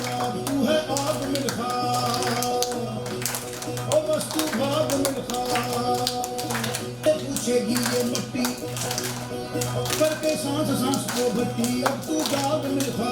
तू है आग मिलखा, ओ बस तू भाग मिलखा। पूछेगी ये मिट्टी करके सांस सांस को भट्टी, अब तू जाग मिलखा।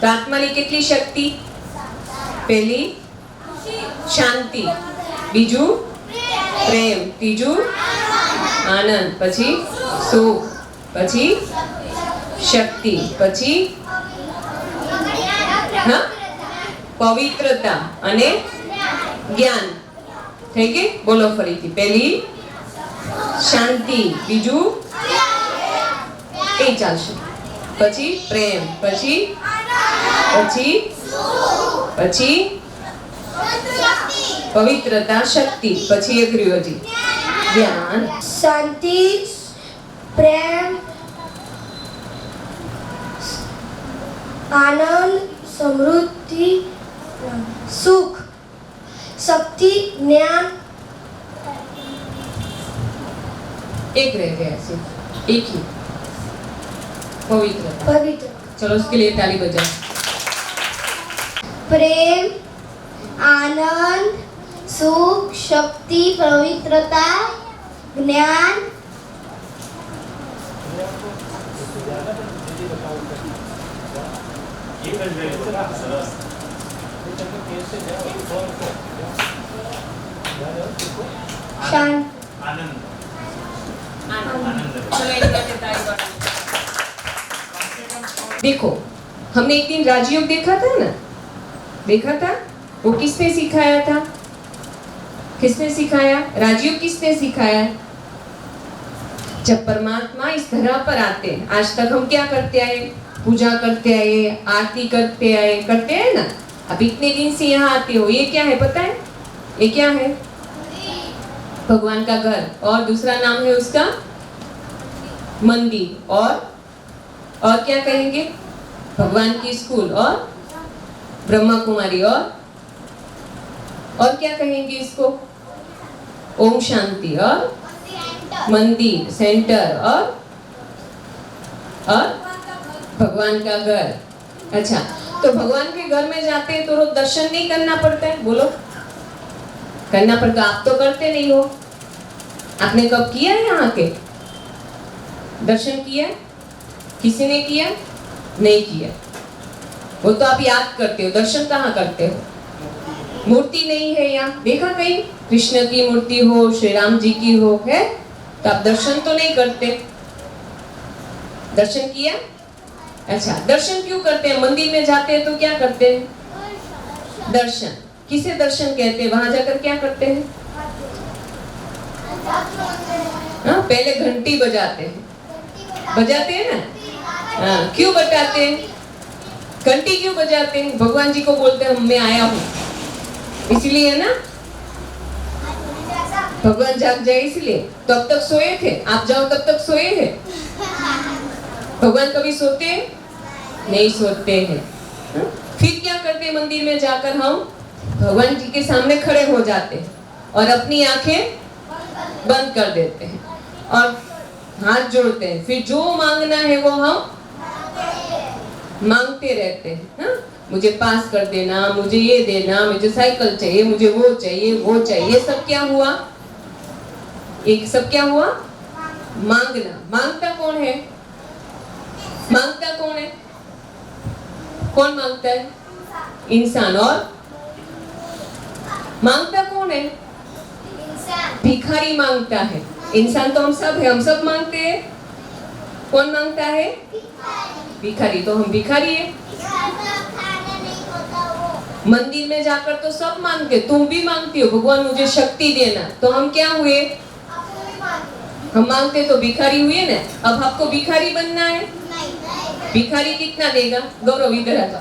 તો આત્માની કેટલી શક્તિ? પહેલી શાંતિ, બીજું પ્રેમ, ત્રીજું આનંદ, પછી સુખ, પછી શક્તિ, પછી પવિત્રતા અને જ્ઞાન. થઈ ગઈ? બોલો ફરીથી. પહેલી શાંતિ, બીજું એ ચાલશે, પછી પ્રેમ, પછી પવિત્રતા, શક્તિ, પછી એક રહ્યું હજી જ્ઞાન. શાંતિ, પ્રેમ, આનંદ, સમૃદ્ધિ, સુખ, શક્તિ, જ્ઞાન. एक रह गया सिर्फ, एक ही, पवित्रता. पवित्र. चलो उसके लिए ताली बजाओ. प्रेम, आनंद, सुख, शक्ति, पवित्रता, ज्ञान. शांत. देखो, हमने एक दिन राजयोग देखा था ना, देखा था? वो किसने सिखाया था? किसने सिखाया? राजयोग किसने सिखाया? जब परमात्मा इस धरा पर आते हैं, आज तक हम क्या करते आए? पूजा करते आए, आरती करते आए, करते हैं ना. अब इतने दिन से यहाँ आते हो, ये क्या है पता है? ये क्या है? भगवान का घर, और दूसरा नाम है उसका मंदिर, और क्या कहेंगे? भगवान की स्कूल, और ब्रह्मा कुमारी, और क्या कहेंगे इसको? ओम शांति, और मंदिर, सेंटर, और भगवान का घर. अच्छा, तो भगवान के घर में जाते हैं तो रोज दर्शन नहीं करना पड़ता है? बोलो, करना पड़ता. आप तो करते नहीं हो. आपने कब किया है यहाँ के दर्शन? किया? किसी ने किया? नहीं किया. वो तो आप याद करते हो, दर्शन कहाँ करते हो? मूर्ति नहीं है यहाँ, देखा कहीं कृष्ण की मूर्ति हो, श्री राम जी की हो, है तो आप दर्शन तो नहीं करते. दर्शन किया? अच्छा, दर्शन क्यों करते हैं? मंदिर में जाते हैं तो क्या करते हैं? दर्शन. किसे दर्शन कहते हैं? वहां जाकर क्या करते हैं? हाँ, पहले घंटी बजाते हैं. बजाते हैं ना? हाँ, क्यों बजाते हैं? घंटी क्यों बजाते हैं? भगवान जी को बोलते हैं मैं आया हूँ, इसलिए ना. भगवान जाग जाए इसलिए. तो अब तक सोए थे, आप जाओ तब तक सोए हैं. भगवान कभी सोते हैं? नहीं सोते हैं. फिर क्या करते हैं? मंदिर में जाकर हम भगवान जी के सामने खड़े हो जाते हैं और अपनी आंखें बंद कर देते हैं और हाथ जोड़ते हैं. फिर जो मांगना है वो हम मांगते रहते हैं. मुझे पास कर देना, मुझे ये देना, मुझे साइकिल चाहिए, मुझे वो चाहिए, वो चाहिए। ये सब क्या हुआ? एक सब क्या हुआ? मांगना। मांगता कौन है? मांगता कौन है? कौन मांगता है? इंसान। और मांगता कौन है? भिखारी मांगता है। इंसान तो हम सब है, हम सब मांगते हैं। कौन मांगता है? भिखारी। तो हम भिखारी है। मंदिर में जाकर तो सब मांगते, तुम भी मांगती हो भगवान मुझे शक्ति देना, तो हम क्या हुए? हम मांगते तो भिखारी हुए ना। अब आपको भिखारी बनना है। भिखारी कितना देगा? गौरव इधर आ जाओ,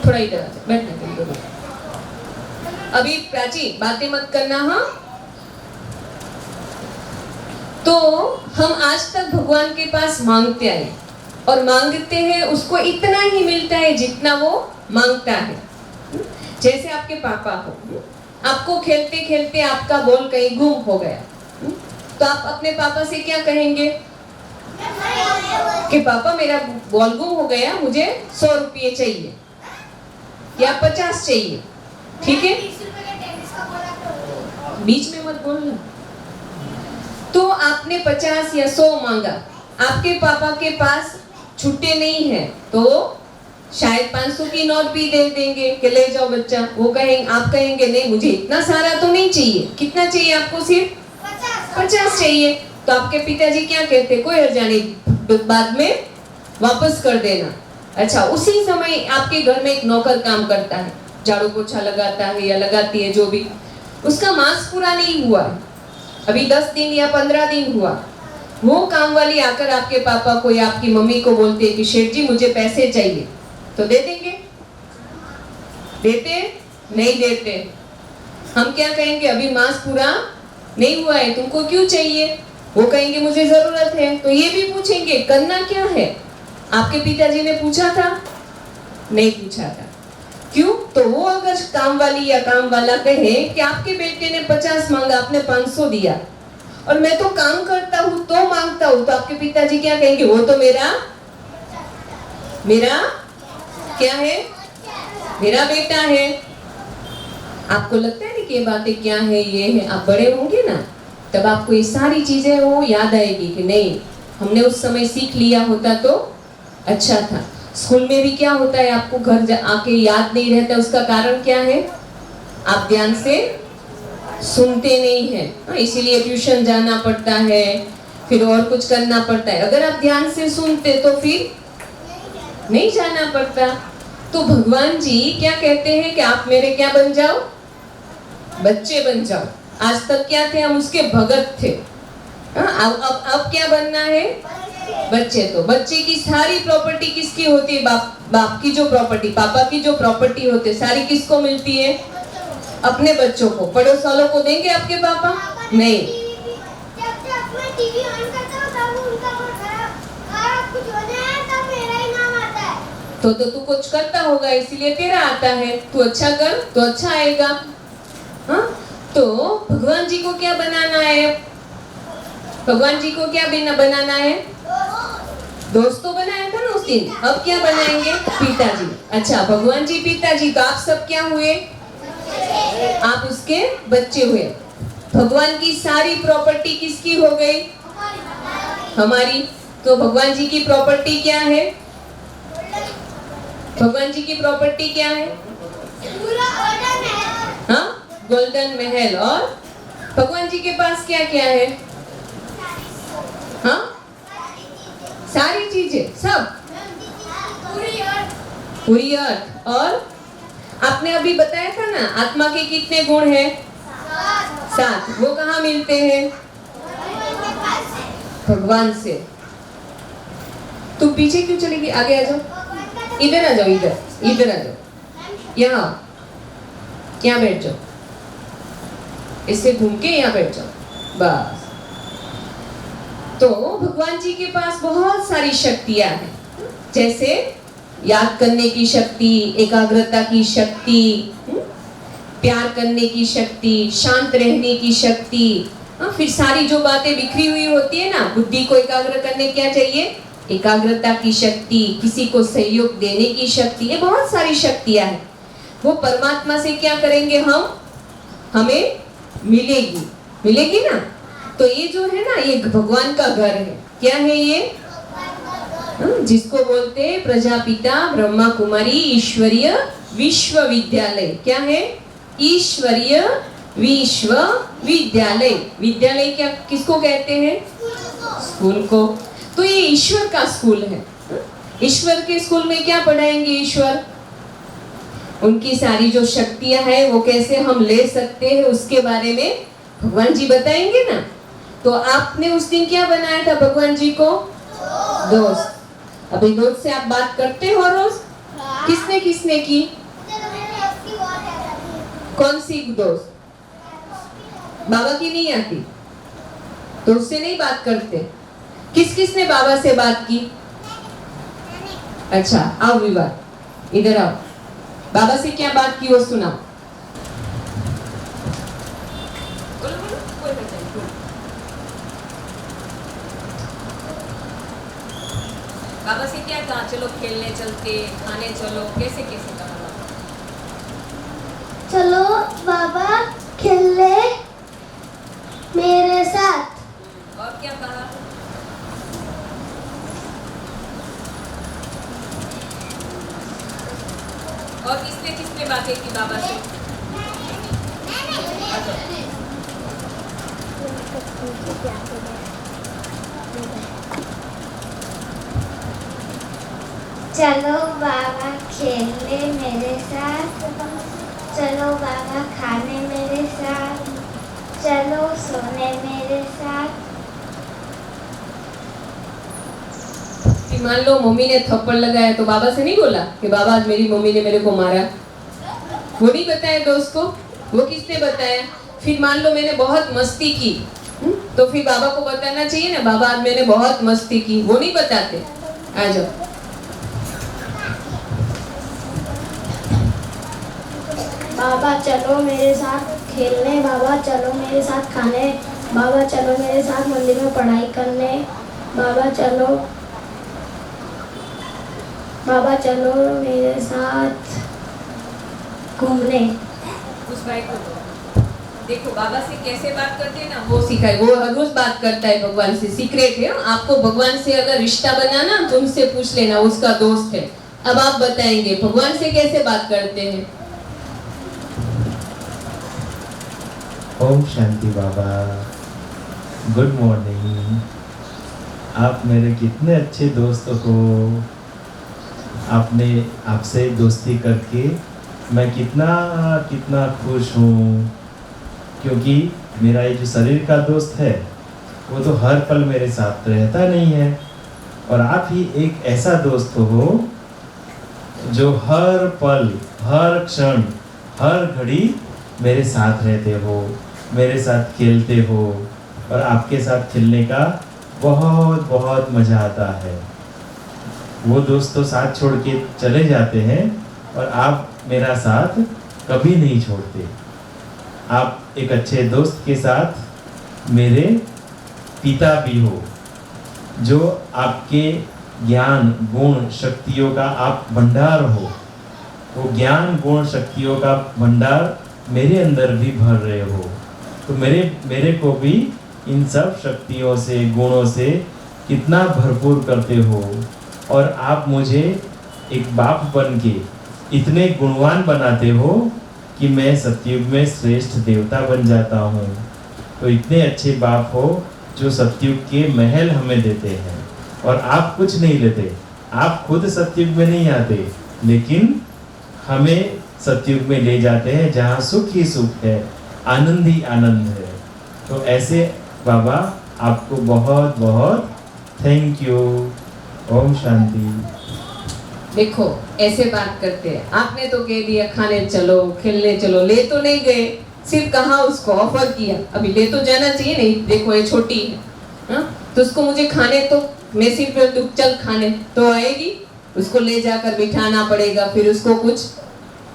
थोड़ा इधर आ जाओ, बैठने के लिए। अभी प्राची बातें मत करना, हाँ? तो हम आज तक भगवान के पास मांगते आए और मांगते हैं, उसको इतना ही मिलता है जितना वो मांगता है। जैसे आपके पापा हो, आपको खेलते खेलते आपका बॉल कहीं गुम हो गया, तो आप अपने पापा से क्या कहेंगे कि पापा मेरा बॉल गुम हो गया, मुझे 100 रुपये चाहिए या 50 चाहिए। ठीक है, बीच में मत बोलना। तो आपने 50 या 100 मांगा, आपके पापा के पास छुट्टे नहीं है, तो शायद 500 की नोट भी दे देंगे कि ले जाओ बच्चा। वो कहेंगे, आप कहेंगे नहीं मुझे इतना सारा तो नहीं चाहिए। कितना चाहिए आपको? सिर्फ 50 चाहिए। तो आपके पिताजी क्या कहते? कोई हर्जा नहीं, बाद में वापस कर देना। अच्छा, उसी समय आपके घर में एक नौकर काम करता है, झाड़ू पोछा लगाता है या लगाती है, जो भी, उसका मास पूरा नहीं हुआ, अभी 10 दिन या 15 दिन हुआ। वो काम वाली आकर आपके पापा को या आपकी मम्मी को बोलती है कि शेठ जी मुझे पैसे चाहिए, तो दे देंगे? देते? नहीं देते। हम क्या कहेंगे? अभी मास पूरा नहीं हुआ है, तुमको क्यों चाहिए? वो कहेंगे मुझे जरूरत है। तो ये भी पूछेंगे करना क्या है? आपके पिताजी ने पूछा था? नहीं पूछा था। क्यों? तो वो अगर काम वाली या काम वाला कहे कि आपके बेटे ने 50 मांगा, आपने 500 दिया, और मैं तो काम करता हूँ तो मांगता हूँ, तो आपके पिताजी क्या कहेंगे? वो तो मेरा क्या है? मेरा बेटा है। आपको लगता है ना कि ये बातें क्या है, ये है। आप बड़े होंगे ना, तब आपको ये सारी चीजें वो याद आएगी कि नहीं, हमने उस समय सीख लिया होता तो अच्छा था। स्कूल में भी क्या होता है, आपको घर आके याद नहीं रहता। उसका कारण क्या है? आप ध्यान से सुनते नहीं हैं, इसीलिए ट्यूशन जाना पड़ता है, फिर और कुछ करना पड़ता है। अगर आप ध्यान से सुनते तो फिर नहीं जाना पड़ता। तो भगवान जी क्या कहते हैं कि आप मेरे क्या बन जाओ? बच्चे बन जाओ। आज तक क्या थे? हम उसके भगत थे। अब क्या बनना है? बच्चे। तो बच्चे की सारी प्रॉपर्टी किसकी होती है? बाप की जो प्रॉपर्टी, पापा की जो प्रॉपर्टी होती है, सारी किसको मिलती है? अपने बच्चों को। पड़ोस वालों को देंगे आपके पापा? नहीं। तो तू कुछ करता होगा इसीलिए तेरा आता है, तू अच्छा कर तो अच्छा आएगा। हाँ, तो भगवान जी को क्या बनाना है? भगवान जी को क्या बनाना है? दोस्त तो बनाया था ना उस दिन। अब क्या बनाएंगे? पिताजी। अच्छा, भगवान जी पिताजी, तो आप सब क्या हुए? आप उसके बच्चे हुए। भगवान की सारी प्रॉपर्टी किसकी हो गई? हमारी। तो भगवान जी की प्रॉपर्टी क्या है? भगवान जी की प्रॉपर्टी क्या है? हाँ, गोल्डन महल। और भगवान जी के पास क्या क्या है? हाँ, सारी चीजें, सब, पूरी अर्थ। और आपने अभी बताया था ना, आत्मा के कितने गुण हैं? 7। वो कहाँ मिलते हैं? भगवान से। तुम पीछे क्यों चलेगी? आगे आ जाओ, इधर आ जाओ, इधर आ जाओ, यहाँ बैठ जाओ, इससे घूम के यहाँ बैठ जाओ, बस। तो भगवान जी के पास बहुत सारी शक्तियां हैं, जैसे याद करने की शक्ति, एकाग्रता की शक्ति, प्यार करने की शक्ति, शांत रहने की शक्ति। फिर सारी जो बातें बिखरी हुई होती है ना, बुद्धि को एकाग्र करने क्या चाहिए? एकाग्रता की शक्ति, किसी को सहयोग देने की शक्ति, ये बहुत सारी शक्तियां हैं। वो परमात्मा से क्या करेंगे हम, हमें मिलेगी ना। तो ये जो है ना, ये भगवान का घर है। क्या है ये? जिसको बोलते हैं प्रजापिता ब्रह्मा कुमारी ईश्वरीय विश्वविद्यालय। क्या है? ईश्वरीय विश्वविद्यालय। विद्यालय क्या किसको कहते हैं? स्कूल को। तो ये ईश्वर का स्कूल है। ईश्वर के स्कूल में क्या पढ़ाएंगे? ईश्वर, उनकी सारी जो शक्तियां हैं वो कैसे हम ले सकते हैं उसके बारे में भगवान जी बताएंगे ना। तो आपने उस दिन क्या बनाया था भगवान जी को? दोस्त। अभी दोस्त से आप बात करते हो रोज? किसने किसने की? कौन सी दोस्त? बाबा की नहीं आती तो उससे नहीं बात करते। किसने बाबा से बात की? अच्छा, आओ विवाह, इधर आओ। बाबा से क्या बात की वो सुनाओ। बाबा से क्या कहा? चलो खेलने चलते, खाने चलो, कैसे कैसे कहा? चलो बाबा खेलने मेरे साथ। और क्या कहा? और किसने बातें की बाबा से? चलो बाबा खेलने मेरे साथ, चलो बाबा खाने मेरे साथ, चलो सोने मेरे साथ। मान लो मम्मी ने थप्पड़ लगाया तो बाबा से नहीं बोला कि बाबा आज मेरी मम्मी ने मेरे को मारा? वो नहीं बताया दोस्त को, वो किसने बताया? फिर मान लो मैंने बहुत मस्ती की, तो फिर बाबा को बताना चाहिए ना, बाबा आज मैंने बहुत मस्ती की। वो नहीं बताते। आ जाओ। बाबा चलो मेरे साथ खेलने, बाबा चलो मेरे साथ खाने, बाबा चलो मेरे साथ मंदिर में पढ़ाई करने, बाबा चलो मेरे साथ घूमने। उस भाई को देखो बाबा से कैसे बात करते हैं ना, वो सिखाए। वो हर रोज बात करता है भगवान से। सीक्रेट है। आपको भगवान से अगर रिश्ता बनाना तो उनसे पूछ लेना, उसका दोस्त है। अब आप बताएंगे भगवान से कैसे बात करते हैं। ओम शांति बाबा, गुड मॉर्निंग। आप मेरे कितने अच्छे दोस्त हो। आपसे दोस्ती करके मैं कितना खुश हूँ, क्योंकि मेरा ये जो शरीर का दोस्त है वो तो हर पल मेरे साथ रहता नहीं है, और आप ही एक ऐसा दोस्त हो जो हर पल, हर क्षण, हर घड़ी मेरे साथ रहते हो, मेरे साथ खेलते हो, और आपके साथ खेलने का बहुत बहुत मज़ा आता है। वो दोस्त तो साथ छोड़ के चले जाते हैं, और आप मेरा साथ कभी नहीं छोड़ते। आप एक अच्छे दोस्त के साथ मेरे पिता भी हो, जो आपके ज्ञान गुण शक्तियों का आप भंडार हो। वो ज्ञान गुण शक्तियों का भंडार मेरे अंदर भी भर रहे हो, तो मेरे को भी इन सब शक्तियों से, गुणों से कितना भरपूर करते हो, और आप मुझे एक बाप बन के इतने गुणवान बनाते हो कि मैं सतयुग में श्रेष्ठ देवता बन जाता हूँ। तो इतने अच्छे बाप हो जो सतयुग के महल हमें देते हैं, और आप कुछ नहीं लेते। आप खुद सतयुग में नहीं आते, लेकिन हमें सतयुग में ले जाते हैं जहाँ सुख ही सुख है, आनंद ही आनंद है। तो ऐसे बाबा आपको बहुत बहुत थैंक यू। ओम शांति। देखो ऐसे बात करते हैं। आपने तो कह दिया खाने चलो, खेलने चलो, ले तो नहीं गए, सिर्फ कहा उसको, ऑफर किया। अभी ले तो जाना चाहिए नहीं, देखो ये छोटी है हा? तो उसको मुझे खाने, तो मैं सिर्फ तू चल खाने तो आएगी, उसको ले जाकर बिठाना पड़ेगा, फिर उसको कुछ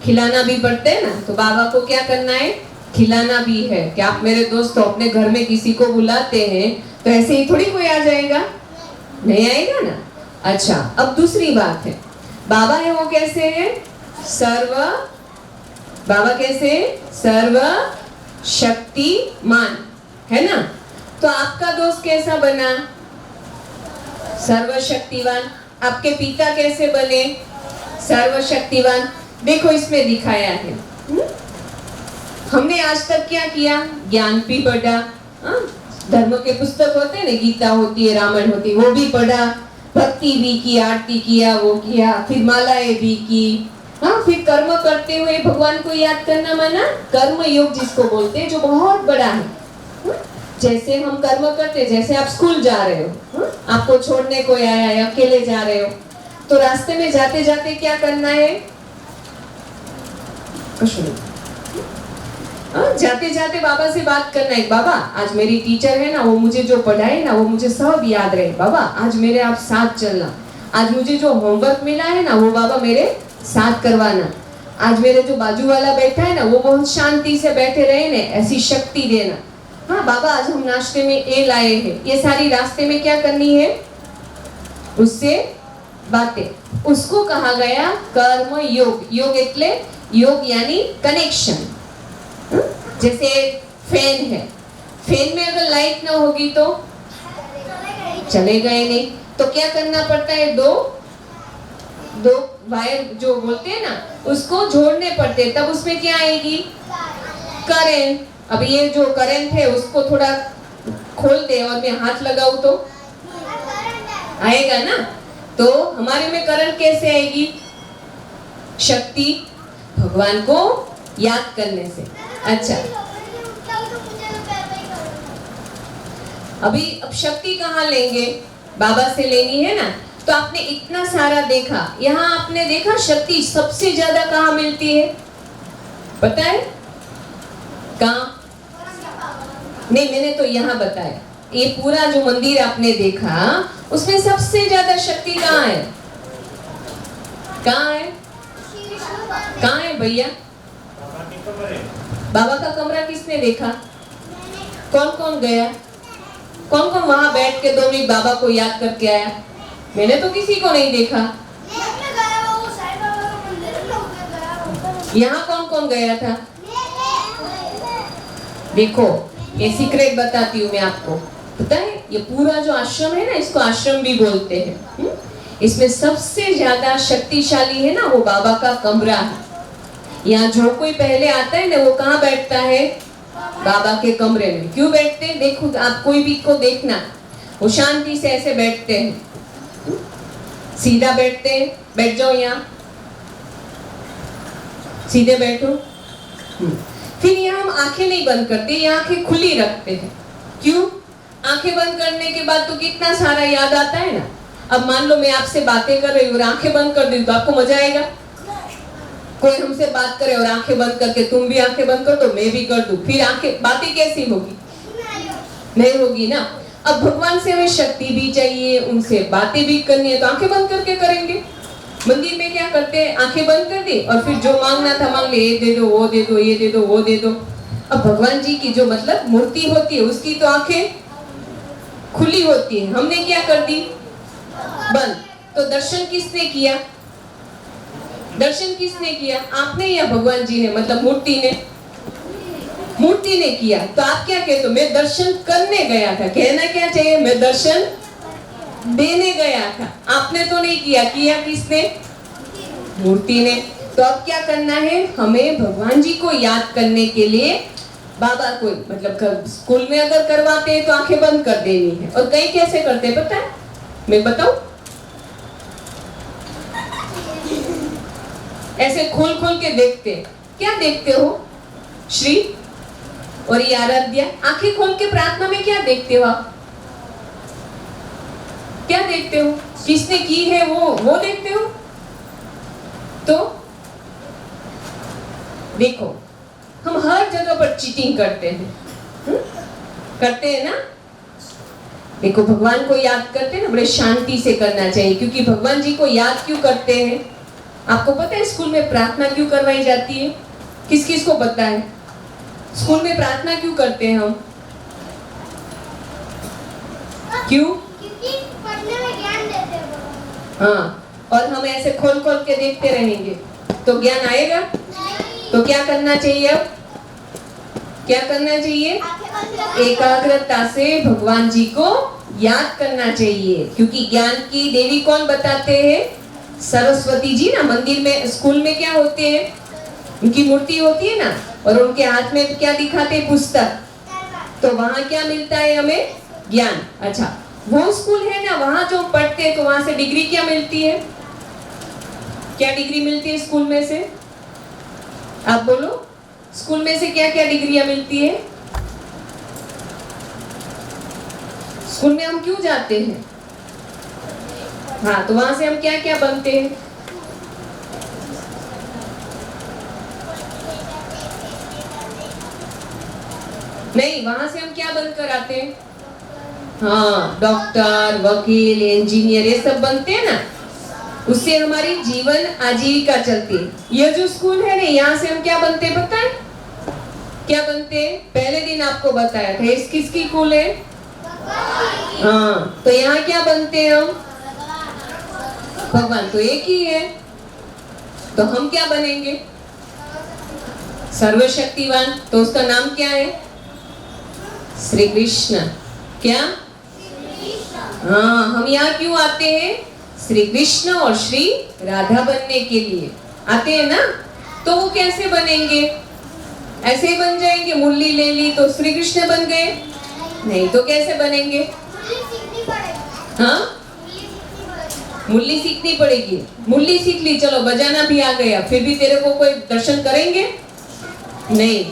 खिलाना भी पड़ता है ना। तो बाबा को क्या करना है? खिलाना भी है। कि आप मेरे दोस्त तो अपने घर में किसी को बुलाते हैं तो ऐसे ही थोड़ी कोई आ जाएगा, नहीं आएगा ना। अच्छा, अब दूसरी बात है, बाबा है वो कैसे है? बाबा कैसे है? सर्व शक्तिमान, है ना? तो आपका दोस्त कैसा बना? सर्वशक्तिवान। आपके पिता कैसे बने? सर्वशक्तिवान। देखो इसमें दिखाया है। हमने आज तक क्या किया? ज्ञान भी पढ़ा, धर्म के पुस्तक होते हैं ना, गीता होती है, रामायण होती है, वो भी पढ़ा, भक्ति भी की, आरती किया, वो किया, फिर मालाएं भी की, फिर कर्म करते हुए भगवान को याद करना माना कर्म योग जिसको बोलते हैं, जो बहुत बड़ा है। जैसे हम कर्म करते, जैसे आप स्कूल जा रहे हो, आपको छोड़ने कोई आया है, अकेले जा रहे हो, तो रास्ते में जाते जाते क्या करना है? जाते जाते बाबा से बात करना है, बाबा आज मेरी टीचर है ना, वो मुझे जो पढ़ाए ना वो मुझे सब याद रहे, बाबा आज मेरे आप साथ चलना, आज मुझे जो होमवर्क मिला है ना वो बाबा मेरे साथ करवाना, आज मेरे जो बाजू वाला बैठा है ना वो बहुत शांति से बैठे रहे ना, ऐसी शक्ति देना। हाँ बाबा आज हम नाश्ते में ये लाए हैं, ये सारी रास्ते में क्या करनी है? उससे बातें, उसको कहा गया कर्म योग। योग એટલે योग यानी कनेक्शन। जैसे फैन है, फैन में अगर लाइट ना होगी तो चलेगा ही नहीं, तो क्या करना पड़ता है? दो वायर जो बोलते हैं ना उसको जोड़ने पड़ते हैं, तब उसमें क्या आएगी? करंट। अब ये जो करंट है उसको थोड़ा खोल दे और मैं हाथ लगाऊं तो आएगा ना? तो हमारे में करंट कैसे आएगी? शक्ति भगवान को याद करने से। अच्छा, अभी अब शक्ति कहाँ लेंगे? बाबा से लेनी है ना। तो आपने इतना सारा देखा, यहाँ आपने देखा शक्ति सबसे ज्यादा कहाँ मिलती है? पता है कहाँ? नहीं, मैंने तो यहाँ बताया, ये पूरा जो मंदिर आपने देखा उसमें सबसे ज्यादा शक्ति कहाँ है? कहाँ है? कहाँ है भैया? बाबा का कमरा किसने देखा? कौन कौन गया? कौन कौन वहां बैठ के 2 मिनट बाबा को याद करके आया? मैंने तो किसी को नहीं देखा। यहाँ कौन कौन गया था? देखो ये सीक्रेट बताती हूँ मैं आपको, पता है ये पूरा जो आश्रम है ना, इसको आश्रम भी बोलते हैं। इसमें सबसे ज्यादा शक्तिशाली है ना वो बाबा का कमरा है। यहाँ जो कोई पहले आता है ना वो कहाँ बैठता है? बाबा के कमरे में। क्यों बैठते हैं? देखो आप कोई भी को देखना, वो शांति से ऐसे बैठते हैं, सीधा बैठते हैं। बैठ जाओ यहाँ, सीधे बैठो। फिर यहाँ हम आंखें नहीं बंद करते, ये आंखें खुली रखते हैं। क्यों? आंखें बंद करने के बाद तो कितना सारा याद आता है ना। अब मान लो मैं आपसे बातें कर रही हूँ और आंखें बंद कर दी तो आपको मजा आएगा? कोई हमसे बात करे और आंखें बंद करके तुम भी आंखें बंद कर दो, मैं भी कर दूं, फिर आंखें बातें कैसी होगी? नहीं होगी ना। अब भगवान से हमें शक्ति भी चाहिए, उनसे बातें भी करनी है, तो आंखें बंद करके करेंगे। मंदिर में क्या करते हैं? आंखें बंद कर दी और फिर जो मांगना था मांग ले, ये दे दो, वो दे दो, ये दे दो, वो दे दो। अब भगवान जी की जो मतलब मूर्ति होती है उसकी तो आंखें खुली होती है, हमने क्या कर दी? बंद। तो दर्शन किसने किया? दर्शन किसने किया? आपने या भगवान जी ने? मतलब मूर्ति ने? मूर्ति ने किया। तो आप क्या कहते हो? मैं दर्शन करने गया था। कहना क्या चाहिए? मैं दर्शन देने गया था। आपने तो नहीं किया, किया किसने? मूर्ति ने। तो अब क्या करना है? हमें भगवान जी को याद करने के लिए बाबा को, मतलब स्कूल में अगर करवाते हैं तो आंखें बंद कर देनी है। और कहीं कैसे करते हैं पता है? मैं बताऊं? ऐसे खोल खोल के देखते। क्या देखते हो श्री और ये आराध्या? आंखें खोल के प्रार्थना में क्या देखते हो आप? क्या देखते हो? किसने की है वो देखते हो? तो देखो हम हर जगह पर चीटिंग करते हैं, करते हैं ना। देखो भगवान को याद करते हैं ना, बड़े शांति से करना चाहिए, क्योंकि भगवान जी को याद क्यों करते हैं? आपको पता है स्कूल में प्रार्थना क्यों करवाई जाती है? किस किस को पता है? स्कूल में प्रार्थना क्यों करते हैं हम? क्यों? क्योंकि पढ़ने में ज्ञान देते हैं। हाँ, और हम ऐसे खोल खोल के देखते रहेंगे तो ज्ञान आएगा? तो क्या करना चाहिए अब? क्या करना चाहिए? एकाग्रता से भगवान जी को याद करना चाहिए, क्योंकि ज्ञान की देवी कौन बताते हैं? सरस्वती जी ना। मंदिर में, स्कूल में क्या होते हैं? उनकी मूर्ति होती है ना, और उनके हाथ में क्या दिखाते हैं? पुस्तक। तो वहां क्या मिलता है हमें? ज्ञान। अच्छा, वो स्कूल है ना, वहां जो पढ़ते हैं तो वहां से डिग्री क्या मिलती है? क्या डिग्री मिलती है स्कूल में से? आप बोलो, स्कूल में से क्या क्या डिग्रियां मिलती है? स्कूल में हम क्यों जाते हैं? हाँ, तो वहां से हम क्या क्या बनते हैं? नहीं, वहां से हम क्या बनकर आते हैं? हाँ, डॉक्टर, वकील, इंजीनियर, ये सब बनते हैं ना। उससे हमारी जीवन आजीविका चलती है। ये जो स्कूल है ना, यहाँ से हम क्या बनते हैं पता है? क्या बनते हैं? पहले दिन आपको बताया था। इस किसकी स्कूल है? हाँ, तो यहाँ क्या बनते हैं हम? भगवान तो एक ही है, तो हम क्या बनेंगे? सर्वशक्तिवान। तो उसका नाम क्या है? श्री कृष्ण। क्या? हाँ, हम यहाँ क्यों आते हैं? श्री कृष्ण और श्री राधा बनने के लिए आते हैं ना। तो वो कैसे बनेंगे? ऐसे ही बन जाएंगे? मुरली ले ली तो श्री कृष्ण बन गए? नहीं, तो कैसे बनेंगे? हाँ, मुरली सीखनी पड़ेगी। मुरली सीख ली, चलो बजाना भी आ गया, फिर भी तेरे को कोई दर्शन करेंगे? नहीं।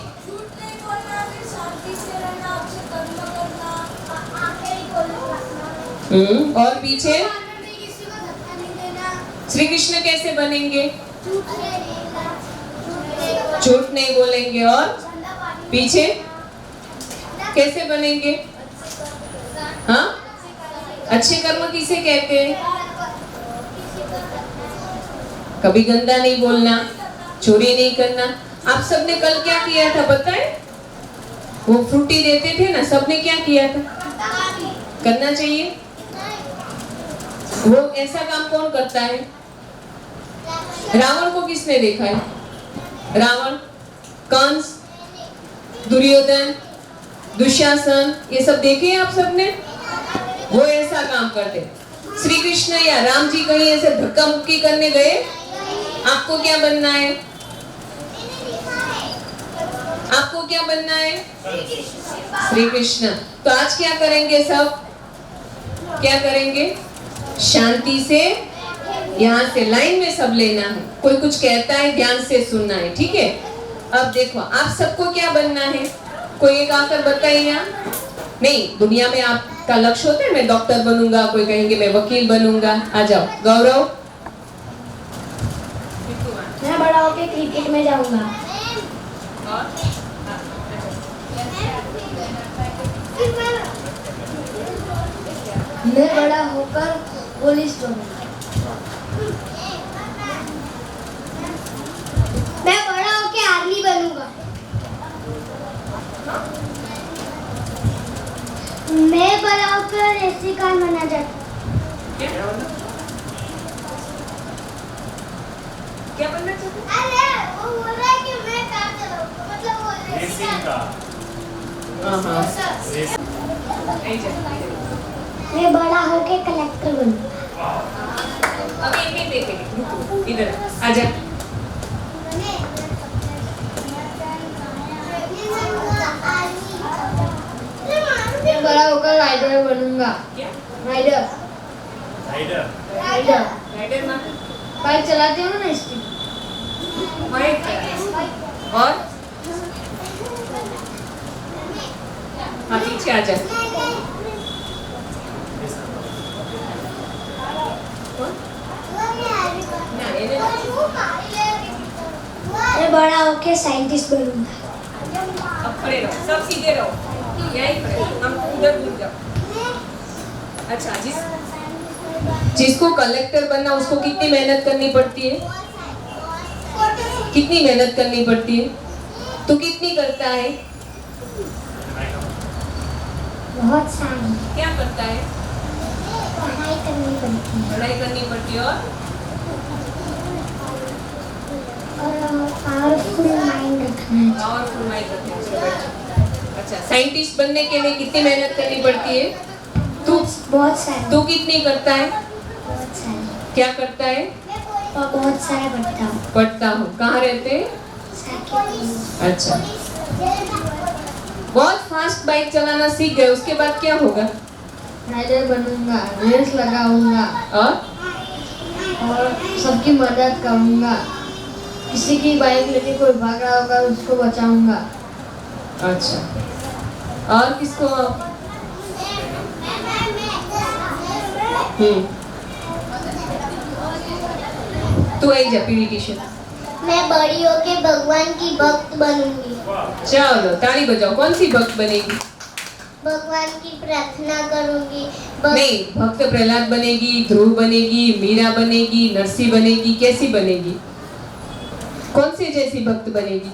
और पीछे श्री कृष्ण कैसे बनेंगे? झूठ नहीं बोलेंगे। और पीछे कैसे बनेंगे? हाँ, अच्छे कर्म किसे कहते हैं? कभी गंदा नहीं बोलना, चोरी नहीं करना। आप सबने कल क्या किया था पता है? वो फ्रूटी देते थे ना, सबने क्या किया था? करना चाहिए। वो ऐसा काम कौन करता है? रावण को किसने देखा है? रावण, कंस, दुर्योधन, दुशासन, ये सब देखे हैं आप सबने? वो ऐसा काम करते। श्री कृष्ण या राम जी कहीं ऐसे धक्का मुक्की करने गए? आपको क्या बनना है? आपको क्या बनना है? श्री कृष्ण। तो आज क्या करेंगे सब? क्या करेंगे? शांति से यहाँ से लाइन में सब लेना है। कोई कुछ कहता है, ध्यान से सुनना है, ठीक है? अब देखो, आप सबको क्या बनना है? कोई एक आकर बताइए। नहीं, दुनिया में आपका लक्ष्य होता है मैं डॉक्टर बनूंगा, कोई कहेंगे मैं वकील बनूंगा। आ जाओ। गौरव? मैं बड़ा होके क्रिकेट में जाऊंगा। मैं बड़ा होकर पुलिस बनूंगा। मैं बड़ा होके आर्मी बनूंगा। मैं बड़ा होकर ऐसे कार बना जाता। क्या बनना चाहते? अरे वो बोल रहा है कि मैं कार चलाऊंगा, मतलब वो रेसिंग कार। मैं बड़ा होके कलेक्टर बनूंगा। अब एक देखेंगे। इधर आजा। मैं बड़ा होकर राइडर बनूंगा। क्या? राइडर। राइडर। राइडर। राइडर ना? बाइक चलाते हो ना स्पीड। और हाँ, पीछे आ जा। मैं बड़ा होके साइंटिस्ट बनूंगा। अब खड़े रहो, सब सीधे रहो, यहीं खड़े, हम उधर दूर जाओ। अच्छा, जिसको कलेक्टर बनना उसको कितनी मेहनत करनी पड़ती है? कितनी मेहनत करनी पड़ती है? तो कितनी करता है? बहुत सारी। क्या करता है? पढ़ाई करनी पड़ती है पढ़ाई करनी पड़ती है और पावरफुल माइंड रखना है। पावरफुल माइंड रखना है। अच्छा, साइंटिस्ट बनने के लिए कितनी मेहनत करनी पड़ती है? तू बहुत सारे तू कितनी करता है? बहुत सारे क्या करता है? और बहुत सारे पढ़ता हूँ। पढ़ता हूँ। कहाँ रहते हैं? साकेत अच्छा, बहुत फास्ट बाइक चलाना सीख गए, उसके बाद क्या होगा? राइडर बनूंगा, रेस लगाऊंगा और सबकी मदद करूंगा। किसी की बाइक लेके कोई भाग रहा होगा उसको बचाऊंगा। अच्छा, और किसको? तू आई जा पीली टी शर्ट। मैं बड़ी होके भगवान की भक्त बनूंगी। चलो ताली बजाओ। कौन सी भक्त बनेगी? भगवान की प्रार्थना करूंगी। नहीं, भक्त प्रहलाद बनेगी, ध्रुव बनेगी, मीरा बनेगी, नरसी बनेगी, कैसी बनेगी? कौन सी जैसी भक्त बनेगी?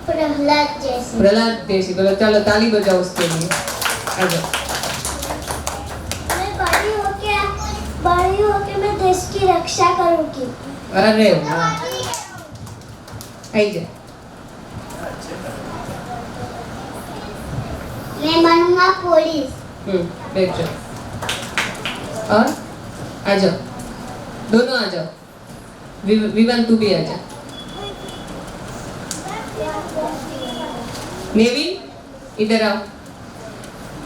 प्रहलाद जैसे। प्रहलाद जैसी। बोलो चलो ताली बजाओ उसके लिए। आ जाओ। मैं बड़ी होके मैं देश की रक्षा करूंगी। अरे वाह, आई जा। मैं बनूंगा पुलिस। बैठ जाओ। और आ जाओ, दोनों आ जाओ। विवान तू भी आ जा। नेविल इधर आओ।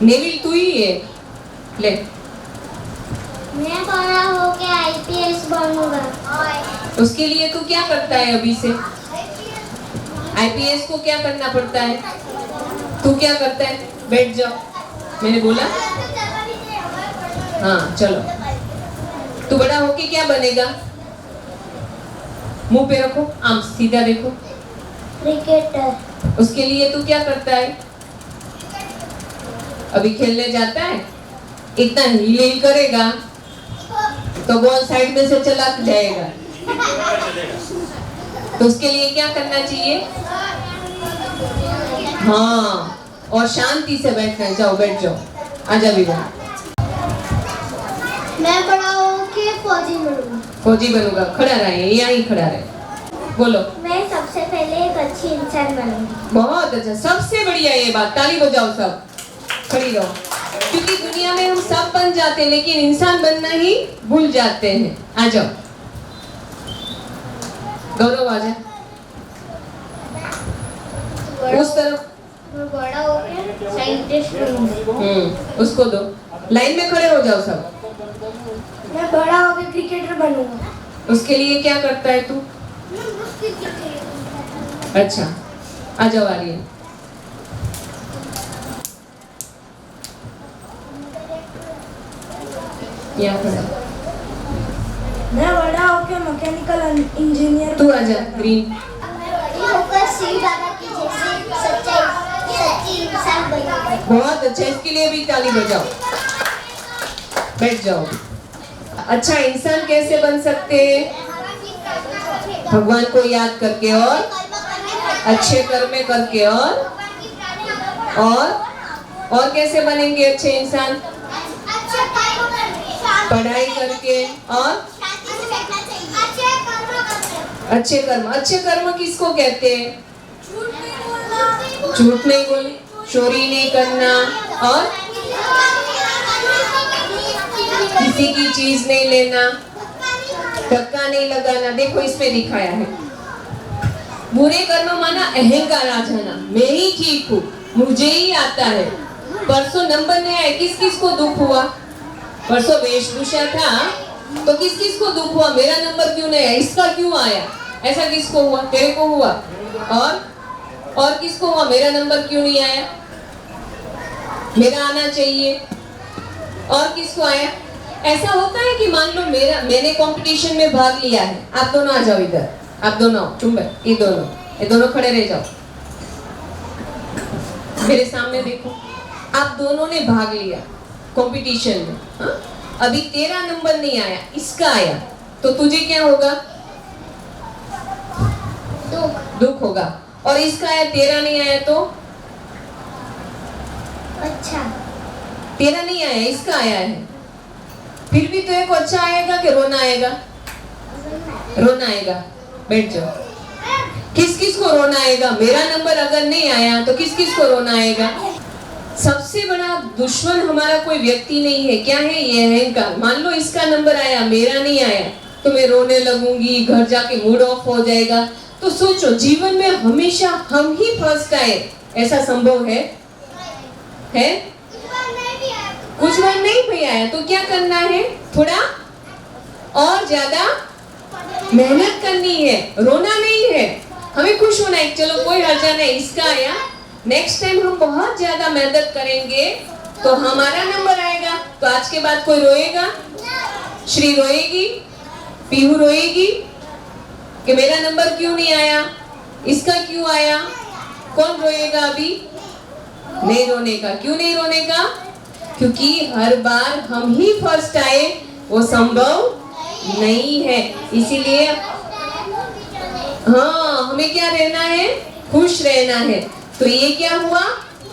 नेविल तू ही है, ले। मैं बड़ा होके आईपीएस बनूंगा। उसके लिए तू क्या करता है अभी से? आईपीएस को क्या करना पड़ता है? तू क्या करता है? बैठ जाओ, मैंने बोला। हाँ चलो, तू बड़ा होके क्या बनेगा? मुंह पे रखो, आम सीधा देखो। क्रिकेटर। उसके लिए तू क्या करता है? अभी खेलने जाता है, इतना हील हील करेगा तो बॉल साइड में से चला जाएगा। तो उसके लिए क्या करना चाहिए? हाँ, और शांति से बैठना है। जाओ बैठ जाओ। आजा विवाह। मैं बड़ा होके फौजी बनूंगा। फौजी बनूंगा। खड़ा रहे, यहाँ ही खड़ा रहे। बोलो। मैं सबसे पहले एक अच्छी इंसान बनूंगी। बहुत अच्छा, सबसे बढ़िया ये बात। ताली बजाओ सब, खड़ी रहो। क्योंकि दुनिया में हम सब बन जाते हैं लेकिन इंसान बनना ही भूल जाते हैं। आ जाओ गौरव, आ जा उस तरफ। मैं बड़ा होके साइंटिस्ट बनूंगा। उसको दो। लाइन में खड़े हो जाओ सब। मैं बड़ा होके क्रिकेटर बनूंगा। उसके लिए क्या करता है तू? अच्छा, आ जाओ आर्यन। यहाँ खड़ा। मैं बड़ा होके मैकेनिकल इंजीनियर। तू आ जा ग्रीन। होकर शिव बाबा की जैसे सच्ची इंसान बनूंगा। बहुत अच्छा, इसके लिए भी ताली बजाओ। बैठ जाओ। अच्छा इंसान कैसे बन सकते हैं? भगवान को याद करके और अच्छे कर्म करके और कैसे बनेंगे अच्छे इंसान? पढ़ाई करके और अच्छे कर्म। अच्छे कर्म किसको कहते हैं? झूठ नहीं बोलना, चोरी नहीं करना और किसी की चीज नहीं लेना, धक्का नहीं लगाना। देखो इसमें दिखाया है। बुरे कर्म माना अहंकार आ जाना, मैं ही ठीक हूँ, मुझे ही आता है। परसों नंबर नहीं आया, किस किस को दुख हुआ? परसों वेशभूषा था तो किस किस को दुख हुआ? मेरा नंबर क्यों नहीं आया, इसका क्यों आया? ऐसा किसको हुआ? तेरे को हुआ। और किसको हुआ? मेरा नंबर क्यों नहीं आया, मेरा आना चाहिए। और किसको आया? ऐसा होता है कि मान लो मैंने कंपटीशन में भाग लिया है। आप दोनों आ जाओ इधर, आप दोनों चुंबक, ये दोनों खड़े रह जाओ। मेरे सामने देखो, आप दोनों ने भाग लिया कंपटीशन में। हाँ? अभी तेरा नंबर नहीं आया, इसका आया, तो तुझे क्या होगा? दुख होगा। और इसका आया, तेरा नहीं आया तो? अच्छा। तेरा नहीं आया, इसका आया है फिर भी तेरे को अच्छा आएगा कि रोना आएगा? रोना आएगा। बैठ जाओ। किस किस को रोना आएगा? मेरा नंबर अगर नहीं आया तो किस किस को रोना आएगा? सबसे बड़ा दुश्मन हमारा कोई व्यक्ति नहीं है। क्या है? ये अहंकार। मान लो इसका नंबर आया, मेरा नहीं आया, तो मैं रोने लगूंगी, घर जाके मूड ऑफ हो जाएगा। तो सोचो, जीवन में हमेशा हम ही फर्स्ट आए, ऐसा संभव है? कुछ बार नहीं भी आया तो क्या करना है? थोड़ा और ज्यादा मेहनत करनी है, रोना नहीं है, हमें खुश होना है। चलो कोई हर्जा नहीं, इसका आया, नेक्स्ट टाइम हम बहुत ज्यादा मेहनत करेंगे तो हमारा नंबर आएगा। तो आज के बाद कोई रोएगा? श्री रोएगी, पीहू रोएगी कि मेरा नंबर क्यों नहीं आया, इसका क्यों आया? कौन रोएगा अभी? नहीं रोने का। क्यों नहीं रोने का? क्योंकि हर बार हम ही फर्स्ट आए वो संभव नहीं है। इसीलिए हाँ, हमें क्या रहना है? खुश रहना है। तो ये क्या हुआ?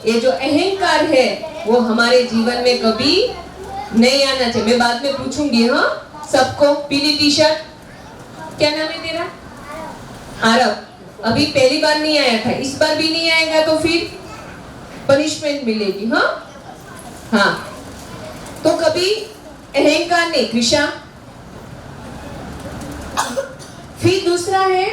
ये जो अहंकार है वो हमारे जीवन में कभी नहीं आना चाहिए। मैं बाद में पूछूंगी हाँ सबको। पीली टी शर्ट, क्या नाम है तेरा? आरव। अभी पहली बार नहीं आया था, इस बार भी नहीं आएगा तो फिर पनिशमेंट मिलेगी। हाँ हाँ, तो कभी अहंकार नहीं। कृषा। फिर दूसरा है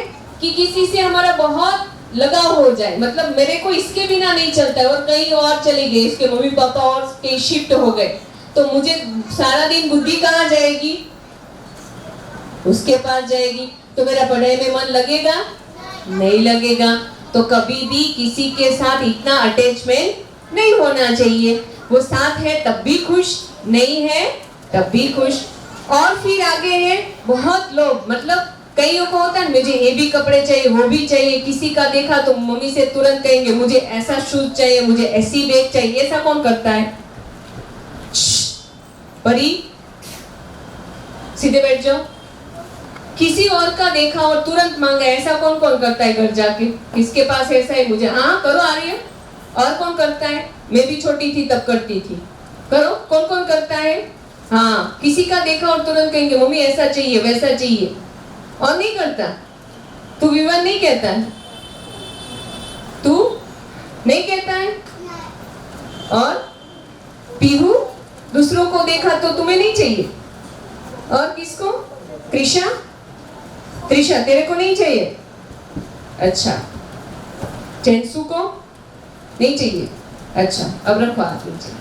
कि किसी से हमारा बहुत लगाव हो जाए, मतलब मेरे को इसके बिना नहीं चलता है और कहीं और चले गए, इसके मम्मी पापा और कहीं शिफ्ट हो गए, तो मुझे सारा दिन बुद्धि कहाँ जाएगी? उसके पास जाएगी। तो मेरा पढ़ाई में मन लगेगा? नहीं लगेगा। तो कभी भी किसी के साथ इतना अटैचमेंट नहीं होना चाहिए। वो साथ है तब भी खुश, नहीं है तब भी खुश। और फिर आगे है बहुत लोग, मतलब कईयों को होता है मुझे ये भी कपड़े चाहिए, वो भी चाहिए। किसी का देखा तो मम्मी से तुरंत कहेंगे मुझे ऐसा शूज चाहिए, मुझे ऐसी बैग चाहिए। ऐसा कौन करता है? परी सीधे बैठ जाओ। किसी और का देखा और तुरंत मांगा, ऐसा कौन कौन करता है? घर जाके किसके पास ऐसा है मुझे, हाँ करो आ रही है। और कौन करता है? मैं भी छोटी थी तब करती थी। करो, कौन कौन करता है? हाँ, किसी का देखा और तुरंत कहेंगे मम्मी ऐसा चाहिए वैसा चाहिए। और नहीं करता? तू विवन नहीं कहता है? तू नहीं कहता है? और पीहू, दूसरों को देखा तो तुम्हें नहीं चाहिए। और किसको? कृषा। त्रिशा, तेरे को नहीं चाहिए? अच्छा। चैनसू को नहीं चाहिए? अच्छा, अब रखो हाथ नीचे।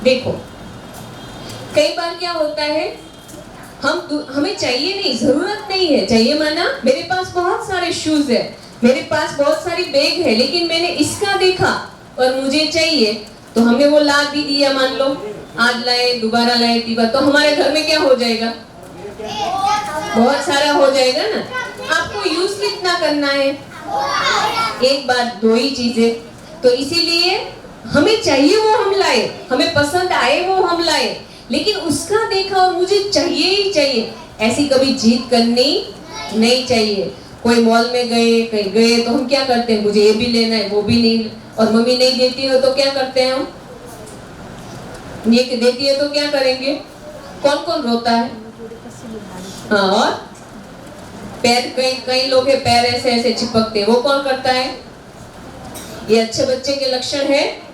देखो, कई बार क्या होता है, हमें चाहिए नहीं, जरूरत नहीं है। चाहिए माना मेरे पास बहुत सारे शूज है, मेरे पास बहुत सारी बैग है, लेकिन मैंने इसका देखा और मुझे चाहिए तो हमने वो ला भी दिया। मान लो आज लाए, दोबारा लाए, तीसरा, तो हमारे घर में क्या हो जाएगा? बहुत सारा हो जाएगा ना। आपको यूज कितना करना है? एक बार दो ही चीजें। तो इसीलिए हमें चाहिए वो हम लाए, हमें पसंद आए वो हम लाए, लेकिन उसका देखा और मुझे चाहिए ही चाहिए, ऐसी कभी जीत करनी नहीं चाहिए। कोई मॉल में गए, कहीं गए तो हम क्या करते हैं? मुझे ये भी लेना है, वो भी नहीं, और मम्मी नहीं देती हो तो क्या करते हैं हम? ये देती है तो क्या करेंगे? कौन कौन रोता है? हाँ, और पैर, कई लोग हैं पैर ऐसे ऐसे चिपकते, वो कौन करता है? ये अच्छे बच्चे के लक्षण है।